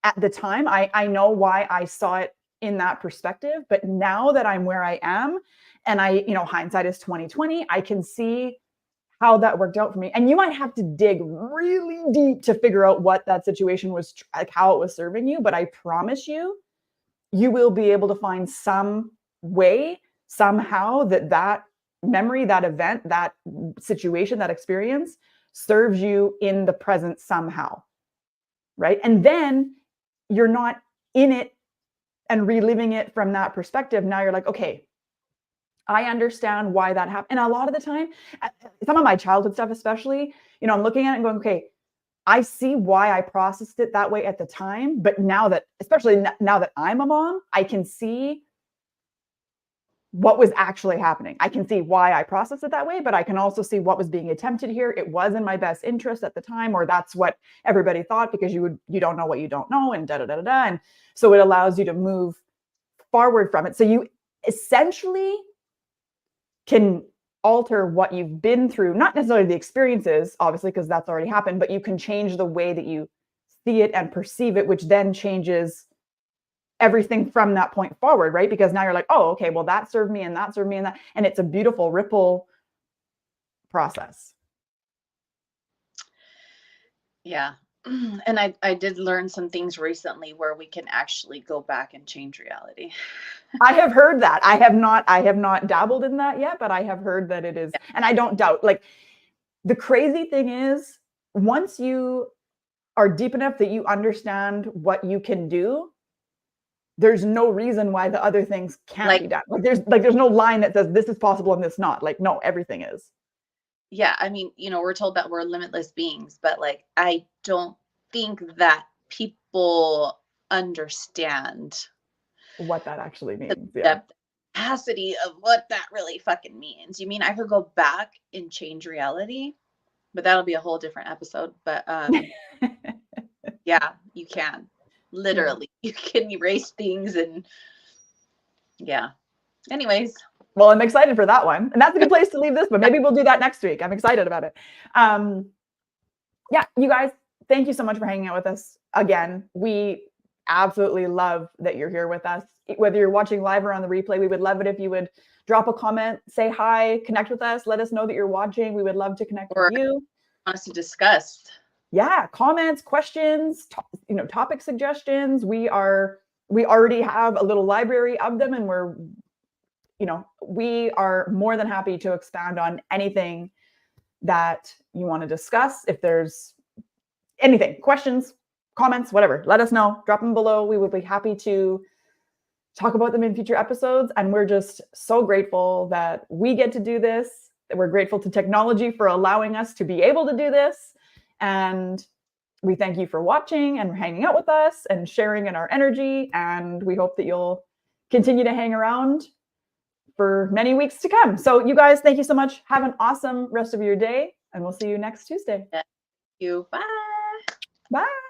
at the time. I know why I saw it in that perspective, but now that I'm where I am, and you know, hindsight is 2020, I can see how that worked out for me. And you might have to dig really deep to figure out what that situation was, like how it was serving you. But I promise you, you will be able to find some way, somehow, that memory, that event, that situation, that experience serves you in the present somehow. Right. And then you're not in it and reliving it from that perspective. Now you're like, okay, I understand why that happened. And a lot of the time, some of my childhood stuff, especially, you know, I'm looking at it and going, okay, I see why I processed it that way at the time. But now that, especially now that I'm a mom, I can see what was actually happening. I can see why I processed it that way, but I can also see what was being attempted here. It was in my best interest at the time, or that's what everybody thought, because you don't know what you don't know, and da da da da da. And so it allows you to move forward from it. So you essentially can alter what you've been through, not necessarily the experiences, obviously, because that's already happened, but you can change the way that you see it and perceive it, which then changes everything from that point forward, right? Because now you're like, oh, okay, well, that served me and that served me and that. And it's a beautiful ripple process. Yeah. And I did learn some things recently where we can actually go back and change reality. I have heard that. I have not dabbled in that yet, but I have heard that it is. Yeah. And I don't doubt, like, the crazy thing is, once you are deep enough that you understand what you can do, there's no reason why the other things can't be done. There's no line that says this is possible and this not. Like, no, everything is. Yeah. I mean, you know, we're told that we're limitless beings, but like, I don't think that people understand what that actually means. The capacity of what that really fucking means. You mean I could go back and change reality? But that'll be a whole different episode. But yeah, you can. Literally. Yeah. You can erase things and yeah. Anyways. Well, I'm excited for that one. And that's a good place to leave this, but maybe we'll do that next week. I'm excited about it. Yeah, you guys, thank you so much for hanging out with us again. We absolutely love that you're here with us. Whether you're watching live or on the replay, we would love it if you would drop a comment, say hi, connect with us, let us know that you're watching. We would love to connect with you. Want us to discuss. Yeah, comments, questions, topic suggestions. We already have a little library of them, and we are more than happy to expand on anything that you want to discuss. If there's anything, questions, comments, whatever, let us know. Drop them below. We would be happy to talk about them in future episodes. And we're just so grateful that we get to do this. We're grateful to technology for allowing us to be able to do this. And we thank you for watching and hanging out with us and sharing in our energy. And we hope that you'll continue to hang around for many weeks to come. So you guys, thank you so much. Have an awesome rest of your day, and we'll see you next Tuesday. Thank you. Bye. Bye.